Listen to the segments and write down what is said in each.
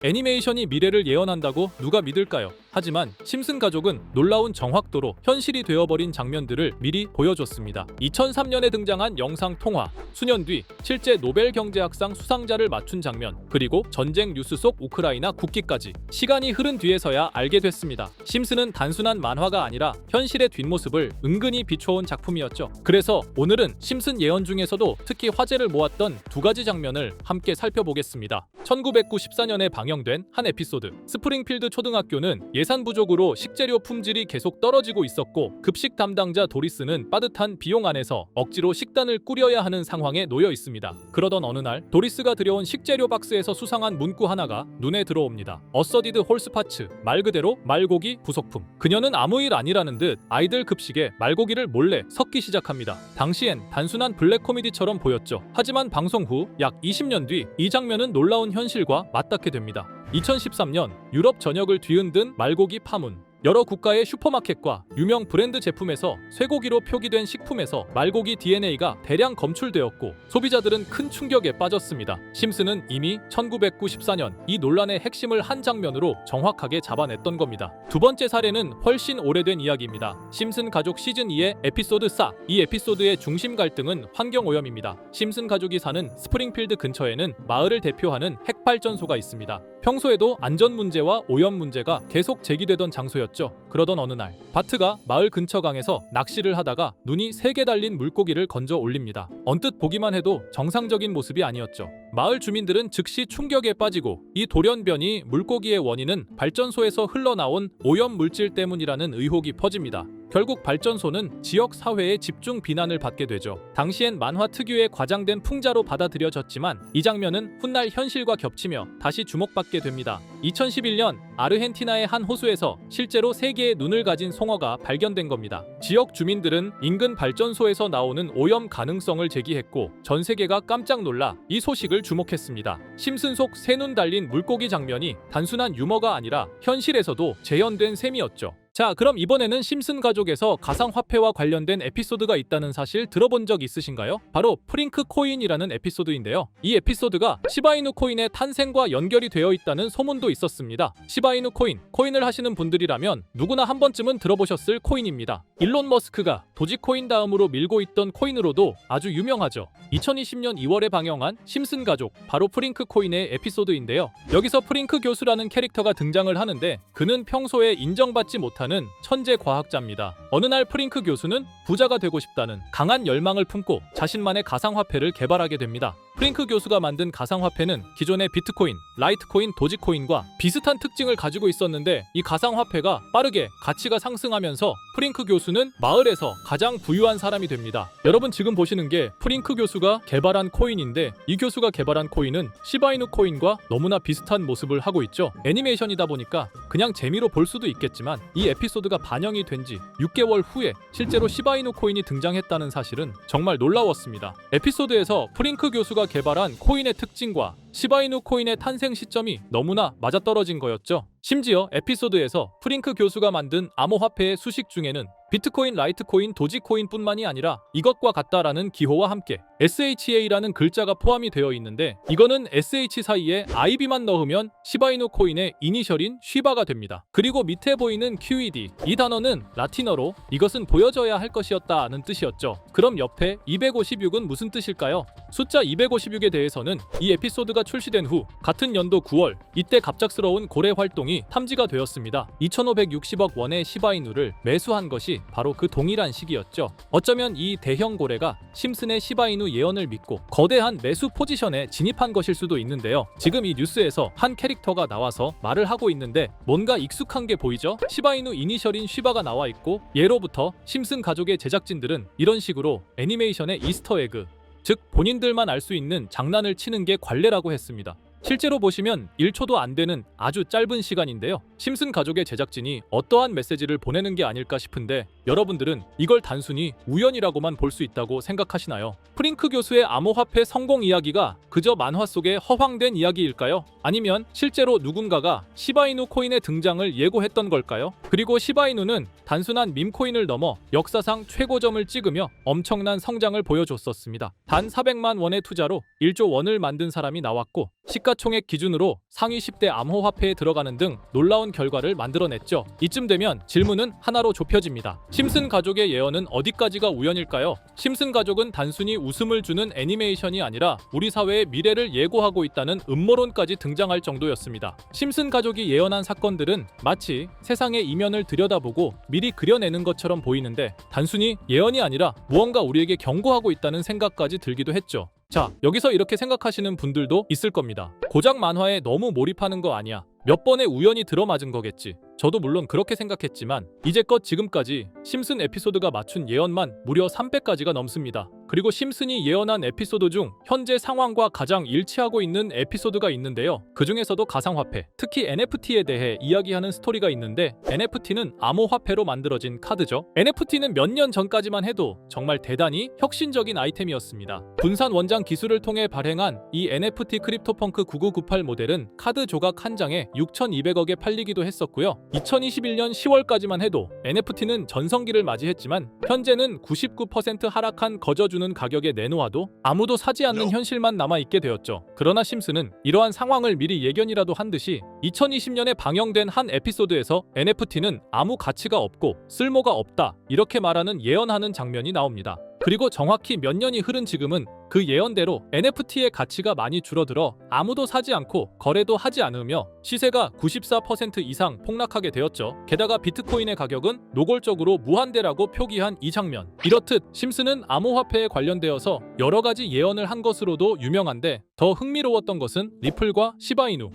애니메이션이 미래를 예언한다고 누가 믿을까요? 하지만 심슨 가족은 놀라운 정확도로 현실이 되어버린 장면들을 미리 보여줬습니다. 2003년에 등장한 영상 통화, 수년 뒤 실제 노벨 경제학상 수상자를 맞춘 장면, 그리고 전쟁 뉴스 속 우크라이나 국기까지 시간이 흐른 뒤에서야 알게 됐습니다. 심슨은 단순한 만화가 아니라 현실의 뒷모습을 은근히 비춰온 작품이었죠. 그래서 오늘은 심슨 예언 중에서도 특히 화제를 모았던 두 가지 장면을 함께 살펴보겠습니다. 1994년에 방영된 한 에피소드, 스프링필드 초등학교는 예산 부족으로 식재료 품질이 계속 떨어지고 있었고 급식 담당자 도리스는 빠듯한 비용 안에서 억지로 식단을 꾸려야 하는 상황에 놓여 있습니다. 그러던 어느 날 도리스가 들여온 식재료 박스에서 수상한 문구 하나가 눈에 들어옵니다. 어서디드 홀스파츠, 말 그대로 말고기 부속품. 그녀는 아무 일 아니라는 듯 아이들 급식에 말고기를 몰래 섞기 시작합니다. 당시엔 단순한 블랙 코미디처럼 보였죠. 하지만 방송 후 약 20년 뒤 이 장면은 놀라운 현실과 맞닿게 됩니다. 2013년 유럽 전역을 뒤흔든 말고기 파문. 여러 국가의 슈퍼마켓과 유명 브랜드 제품에서 쇠고기로 표기된 식품에서 말고기 DNA가 대량 검출되었고 소비자들은 큰 충격에 빠졌습니다. 심슨은 이미 1994년 이 논란의 핵심을 한 장면으로 정확하게 잡아냈던 겁니다. 두 번째 사례는 훨씬 오래된 이야기입니다. 심슨 가족 시즌2의 에피소드 4. 이 에피소드의 중심 갈등은 환경오염입니다. 심슨 가족이 사는 스프링필드 근처에는 마을을 대표하는 핵발전소가 있습니다. 평소에도 안전 문제와 오염 문제가 계속 제기되던 장소였죠. 그러던 어느 날 바트가 마을 근처 강에서 낚시를 하다가 눈이 3개 달린 물고기를 건져 올립니다. 언뜻 보기만 해도 정상적인 모습이 아니었죠. 마을 주민들은 즉시 충격에 빠지고 이 돌연변이 물고기의 원인은 발전소에서 흘러나온 오염 물질 때문이라는 의혹이 퍼집니다. 결국 발전소는 지역 사회의 집중 비난을 받게 되죠. 당시엔 만화 특유의 과장된 풍자로 받아들여졌지만 이 장면은 훗날 현실과 겹치며 다시 주목받게 됩니다. 2011년 아르헨티나의 한 호수에서 실제로 3개의 눈을 가진 송어가 발견된 겁니다. 지역 주민들은 인근 발전소에서 나오는 오염 가능성을 제기했고 전 세계가 깜짝 놀라 이 소식을 주목했습니다. 심슨 속 3눈 달린 물고기 장면이 단순한 유머가 아니라 현실에서도 재현된 셈이었죠. 자, 그럼 이번에는 심슨 가족에서 가상화폐와 관련된 에피소드가 있다는 사실 들어본 적 있으신가요? 바로 프링크 코인이라는 에피소드인데요. 이 에피소드가 시바이누 코인의 탄생과 연결이 되어 있다는 소문도 있었습니다. 시바이누 코인을 하시는 분들이라면 누구나 한 번쯤은 들어보셨을 코인입니다. 일론 머스크가 도지코인 다음으로 밀고 있던 코인으로도 아주 유명하죠. 2020년 2월에 방영한 심슨 가족, 바로 프링크 코인의 에피소드인데요. 여기서 프링크 교수라는 캐릭터가 등장을 하는데 그는 평소에 인정받지 못하는 천재 과학자입니다. 어느 날 프링크 교수는 부자가 되고 싶다는 강한 열망을 품고 자신만의 가상화폐를 개발하게 됩니다. 프링크 교수가 만든 가상화폐는 기존의 비트코인, 라이트코인, 도지코인과 비슷한 특징을 가지고 있었는데 이 가상화폐가 빠르게 가치가 상승하면서 프링크 교수는 마을에서 가장 부유한 사람이 됩니다. 여러분 지금 보시는 게 프링크 교수가 개발한 코인인데 이 교수가 개발한 코인은 시바이누 코인과 너무나 비슷한 모습을 하고 있죠. 애니메이션이다 보니까 그냥 재미로 볼 수도 있겠지만 이 에피소드가 반영이 된 지 6개월 후에 실제로 시바이누 코인이 등장했다는 사실은 정말 놀라웠습니다. 에피소드에서 프링크 교수가 개발한 코인의 특징과 시바이누 코인의 탄생 시점이 너무나 맞아떨어진 거였죠. 심지어 에피소드에서 프링크 교수가 만든 암호화폐의 수식 중에는 비트코인, 라이트코인, 도지코인뿐만이 아니라 이것과 같다라는 기호와 함께 SHA라는 글자가 포함이 되어 있는데 이거는 SH 사이에 IB만 넣으면 시바이누 코인의 이니셜인 쉬바가 됩니다. 그리고 밑에 보이는 QED, 이 단어는 라틴어로 이것은 보여져야 할 것이었다는 뜻이었죠. 그럼 옆에 256은 무슨 뜻일까요? 숫자 256에 대해서는 이 에피소드가 출시된 후 같은 연도 9월 이때 갑작스러운 고래 활동이 탐지가 되었습니다. 2,560억 원의 시바이누를 매수한 것이 바로 그 동일한 시기였죠. 어쩌면 이 대형 고래가 심슨의 시바이누 예언을 믿고 거대한 매수 포지션에 진입한 것일 수도 있는데요. 지금 이 뉴스에서 한 캐릭터가 나와서 말을 하고 있는데 뭔가 익숙한 게 보이죠? 시바이누 이니셜인 쉬바가 나와 있고 예로부터 심슨 가족의 제작진들은 이런 식으로 애니메이션의 이스터에그, 즉 본인들만 알 수 있는 장난을 치는 게 관례라고 했습니다. 실제로 보시면 1초도 안 되는 아주 짧은 시간인데요. 심슨 가족의 제작진이 어떠한 메시지를 보내는 게 아닐까 싶은데 여러분들은 이걸 단순히 우연이라고만 볼 수 있다고 생각하시나요? 프링크 교수의 암호화폐 성공 이야기가 그저 만화 속의 허황된 이야기일까요? 아니면 실제로 누군가가 시바이누 코인의 등장을 예고했던 걸까요? 그리고 시바이누는 단순한 밈코인을 넘어 역사상 최고점을 찍으며 엄청난 성장을 보여줬었습니다. 단 400만 원의 투자로 1조 원을 만든 사람이 나왔고 시가 시가총액 기준으로 상위 10대 암호화폐에 들어가는 등 놀라운 결과를 만들어냈죠. 이쯤 되면 질문은 하나로 좁혀집니다. 심슨 가족의 예언은 어디까지가 우연일까요? 심슨 가족은 단순히 웃음을 주는 애니메이션이 아니라 우리 사회의 미래를 예고하고 있다는 음모론까지 등장할 정도였습니다. 심슨 가족이 예언한 사건들은 마치 세상의 이면을 들여다보고 미리 그려내는 것처럼 보이는데 단순히 예언이 아니라 무언가 우리에게 경고하고 있다는 생각까지 들기도 했죠. 자, 여기서 이렇게 생각하시는 분들도 있을 겁니다. 고작 만화에 너무 몰입하는 거 아니야. 몇 번의 우연이 들어맞은 거겠지. 저도 물론 그렇게 생각했지만 이제껏 지금까지 심슨 에피소드가 맞춘 예언만 무려 300가지가 넘습니다. 그리고 심슨이 예언한 에피소드 중 현재 상황과 가장 일치하고 있는 에피소드가 있는데요. 그 중에서도 가상화폐, 특히 NFT에 대해 이야기하는 스토리가 있는데 NFT는 암호화폐로 만들어진 카드죠. NFT는 몇 년 전까지만 해도 정말 대단히 혁신적인 아이템이었습니다. 분산 원장 기술을 통해 발행한 이 NFT 크립토펑크 9998 모델은 카드 조각 한 장에 6,200억에 팔리기도 했었고요. 2021년 10월까지만 해도 NFT는 전성기를 맞이했지만 현재는 99% 하락한 거저주는 가격에 내놓아도 아무도 사지 않는 현실만 남아있게 되었죠. 그러나 심슨은 이러한 상황을 미리 예견이라도 한 듯이 2020년에 방영된 한 에피소드에서 NFT는 아무 가치가 없고 쓸모가 없다 이렇게 말하는 예언하는 장면이 나옵니다. 그리고 정확히 몇 년이 흐른 지금은 그 예언대로 NFT의 가치가 많이 줄어들어 아무도 사지 않고 거래도 하지 않으며 시세가 94% 이상 폭락하게 되었죠. 게다가 비트코인의 가격은 노골적으로 무한대라고 표기한 이 장면. 이렇듯 심슨은 암호화폐에 관련되어서 여러 가지 예언을 한 것으로도 유명한데 더 흥미로웠던 것은 리플과 시바이누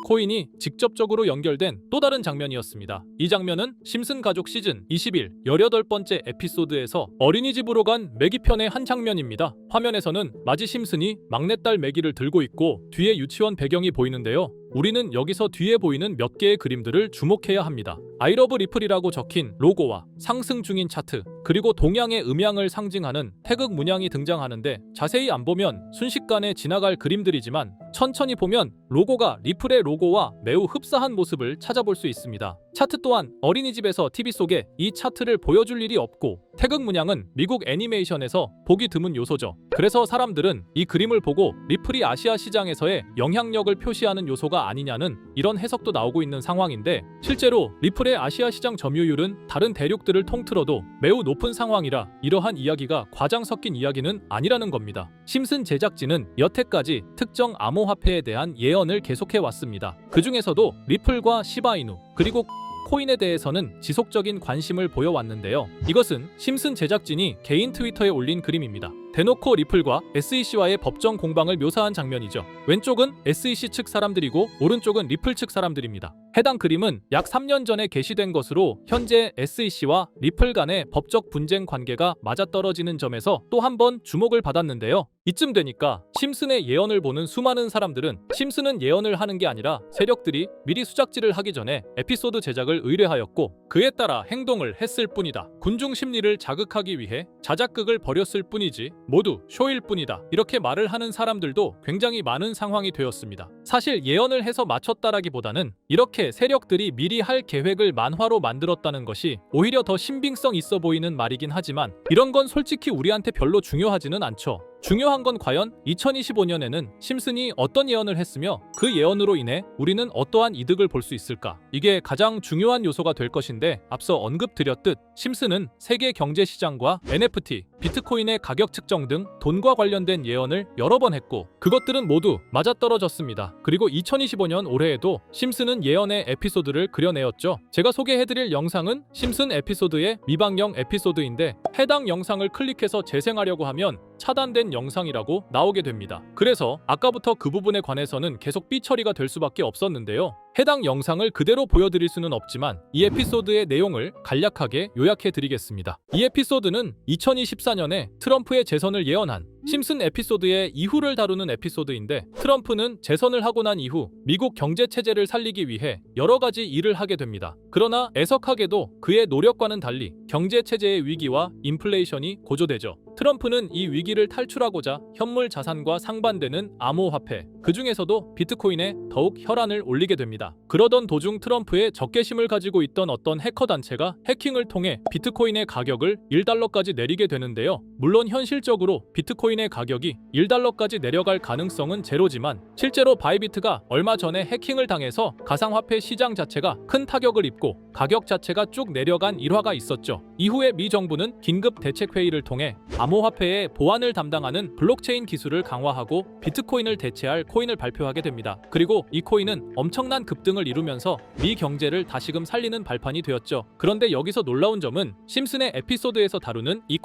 코인이 직접적으로 연결된 또 다른 장면이었습니다. 이 장면은 심슨 가족 시즌 21 18번째 에피소드에서 어린이집으로 간 매기 편의 한 장면입니다. 화면에서는 마지 심슨이 막내딸 매기를 들고 있고 뒤에 유치원 배경이 보이는데요. 우리는 여기서 뒤에 보이는 몇 개의 그림들을 주목해야 합니다. I love 리플이라고 적힌 로고와 상승 중인 차트, 그리고 동양의 음양을 상징하는 태극 문양이 등장하는데 자세히 안 보면 순식간에 지나갈 그림들이지만 천천히 보면 로고가 리플의 로고와 매우 흡사한 모습을 찾아볼 수 있습니다. 차트 또한 어린이집에서 TV 속에 이 차트를 보여줄 일이 없고 태극 문양은 미국 애니메이션에서 보기 드문 요소죠. 그래서 사람들은 이 그림을 보고 리플이 아시아 시장에서의 영향력을 표시하는 요소가 아니냐는 이런 해석도 나오고 있는 상황인데 실제로 리플의 아시아 시장 점유율은 다른 대륙들을 통틀어도 매우 높은 상황이라 이러한 이야기가 과장 섞인 이야기는 아니라는 겁니다. 심슨 제작진은 여태까지 특정 암호화폐에 대한 예언을 계속해 왔습니다. 그 중에서도 리플과 시바이누 그리고 코인에 대해서는 지속적인 관심을 보여왔는데요. 이것은 심슨 제작진이 개인 트위터에 올린 그림입니다. 대놓고 리플과 SEC와의 법정 공방을 묘사한 장면이죠. 왼쪽은 SEC 측 사람들이고 오른쪽은 리플 측 사람들입니다. 해당 그림은 약 3년 전에 게시된 것으로 현재 SEC와 리플 간의 법적 분쟁 관계가 맞아떨어지는 점에서 또 한 번 주목을 받았는데요. 이쯤 되니까 심슨의 예언을 보는 수많은 사람들은 심슨은 예언을 하는 게 아니라 세력들이 미리 수작질을 하기 전에 에피소드 제작을 의뢰하였고 그에 따라 행동을 했을 뿐이다. 군중 심리를 자극하기 위해 자작극을 벌였을 뿐이지 모두 쇼일 뿐이다. 이렇게 말을 하는 사람들도 굉장히 많은 상황이 되었습니다. 사실 예언을 해서 맞췄다라기보다는 이렇게 세력들이 미리 할 계획을 만화로 만들었다는 것이 오히려 더 신빙성 있어 보이는 말이긴 하지만 이런 건 솔직히 우리한테 별로 중요하지는 않죠. 중요한 건 과연 2025년에는 심슨이 어떤 예언을 했으며 그 예언으로 인해 우리는 어떠한 이득을 볼 수 있을까? 이게 가장 중요한 요소가 될 것인데 앞서 언급드렸듯 심슨은 세계 경제 시장과 NFT, 비트코인의 가격 측정 등 돈과 관련된 예언을 여러 번 했고 그것들은 모두 맞아떨어졌습니다. 그리고 2025년 올해에도 심슨은 예언의 에피소드를 그려내었죠. 제가 소개해드릴 영상은 심슨 에피소드의 미방영 에피소드인데 해당 영상을 클릭해서 재생하려고 하면 차단된 영상이라고 나오게 됩니다. 그래서 아까부터 그 부분에 관해서는 계속 삐처리가 될 수밖에 없었는데요. 해당 영상을 그대로 보여드릴 수는 없지만 이 에피소드의 내용을 간략하게 요약해드리겠습니다. 이 에피소드는 2024년에 트럼프의 재선을 예언한 심슨 에피소드의 이후를 다루는 에피소드인데 트럼프는 재선을 하고 난 이후 미국 경제 체제를 살리기 위해 여러 가지 일을 하게 됩니다. 그러나 애석하게도 그의 노력과는 달리 경제 체제의 위기와 인플레이션이 고조되죠. 트럼프는 이 위기를 탈출하고자 현물 자산과 상반되는 암호화폐, 그 중에서도 비트코인에 더욱 혈안을 올리게 됩니다. 했습니다. 그러던 도중 트럼프의 적개심을 가지고 있던 어떤 해커 단체가 해킹을 통해 비트코인의 가격을 1달러까지 내리게 되는데요. 물론 현실적으로 비트코인의 가격이 1달러까지 내려갈 가능성은 제로지만 실제로 바이비트가 얼마 전에 해킹을 당해서 가상화폐 시장 자체가 큰 타격을 입고 가격 자체가 쭉 내려간 일화가 있었죠. 이후에 미 정부는 긴급 대책회의를 통해 암호화폐의 보안을 담당하는 블록체인 기술을 강화하고 비트코인을 대체할 코인을 발표하게 됩니다. 그리고 이 코인은 엄청난 급등을 이루면서 미 경제를 다시금 살리는 발판이 되었죠. 그런데 여기서 놀라운 점은 심슨의 에피소드에서 다루는 이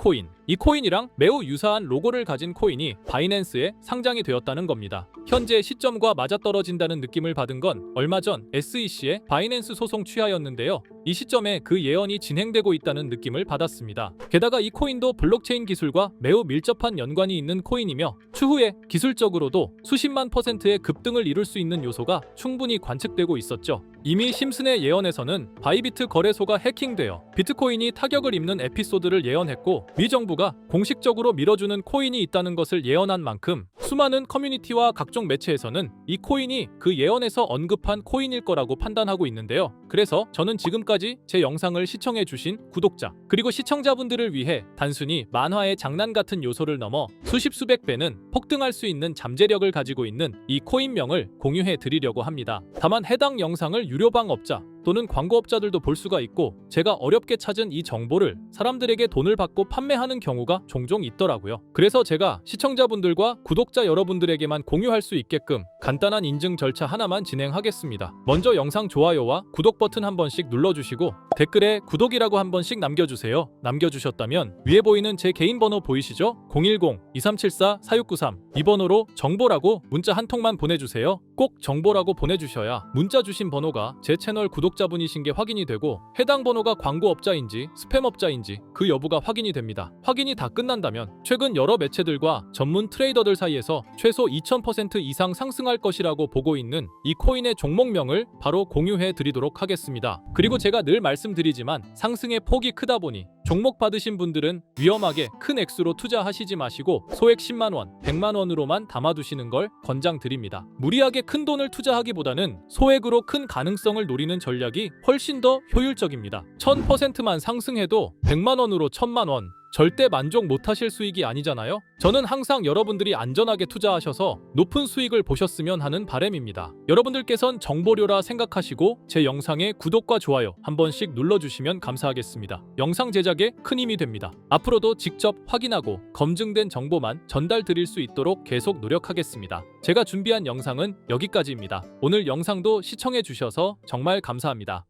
코인이랑 매우 유사한 로고를 가진 코인이 바이낸스에 상장이 되었다는 겁니다. 현재 시점과 맞아떨어진다는 느낌을 받은 건 얼마 전 SEC의 바이낸스 소송 취하였는데요. 이 시점에 그 예언이 진행되고 있다는 느낌을 받았습니다. 게다가 이 코인도 블록체인 기술과 매우 밀접한 연관이 있는 코인이며 추후에 기술적으로도 수십만 %의 급등을 이룰 수 있는 요소가 충분히 관측되고 있었죠. 이미 심슨의 예언에서는 바이비트 거래소가 해킹되어 비트코인이 타격을 입는 에피소드를 예언했고 미 정부가 공식적으로 밀어주는 코인이 있다는 것을 예언한 만큼 수많은 커뮤니티와 각종 매체에서는 이 코인이 그 예언에서 언급한 코인일 거라고 판단하고 있는데요. 그래서 저는 지금까지 제 영상을 시청해주신 구독자 그리고 시청자분들을 위해 단순히 만화의 장난 같은 요소를 넘어 수십 수백 배는 폭등할 수 있는 잠재력을 가지고 있는 이 코인명을 공유해 드리려고 합니다. 다만 해당 영상을 유료방업자 또는 광고업자들도 볼 수가 있고 제가 어렵게 찾은 이 정보를 사람들에게 돈을 받고 판매하는 경우가 종종 있더라고요. 그래서 제가 시청자분들과 구독자 여러분들에게만 공유할 수 있게끔 간단한 인증 절차 하나만 진행하겠습니다. 먼저 영상 좋아요와 구독 버튼 한 번씩 눌러주시고 댓글에 구독이라고 한 번씩 남겨주세요. 남겨주셨다면 위에 보이는 제 개인 번호 보이시죠? 010-2374-4693 이 번호로 정보라고 문자 한 통만 보내주세요. 꼭 정보라고 보내주셔야 문자 주신 번호가 제 채널 구독자분이신 게 확인이 되고 해당 번호가 광고업자인지 스팸업자인지 그 여부가 확인이 됩니다. 확인이 다 끝난다면 최근 여러 매체들과 전문 트레이더들 사이에서 최소 2000% 이상 상승할 것이라고 보고 있는 이 코인의 종목명을 바로 공유해 드리도록 하겠습니다. 그리고 제가 늘 말씀드리지만 상승의 폭이 크다 보니 종목 받으신 분들은 위험하게 큰 액수로 투자하시지 마시고 소액 10만원, 100만원으로만 담아두시는 걸 권장드립니다. 무리하게 큰 돈을 투자하기보다는 소액으로 큰 가능성을 노리는 전략이 훨씬 더 효율적입니다. 1000%만 상승해도 100만원으로 1000만원 절대 만족 못하실 수익이 아니잖아요. 저는 항상 여러분들이 안전하게 투자하셔서 높은 수익을 보셨으면 하는 바람입니다. 여러분들께선 정보료라 생각하시고 제 영상에 구독과 좋아요 한 번씩 눌러주시면 감사하겠습니다. 영상 제작에 큰 힘이 됩니다. 앞으로도 직접 확인하고 검증된 정보만 전달 드릴 수 있도록 계속 노력하겠습니다. 제가 준비한 영상은 여기까지입니다. 오늘 영상도 시청해 주셔서 정말 감사합니다.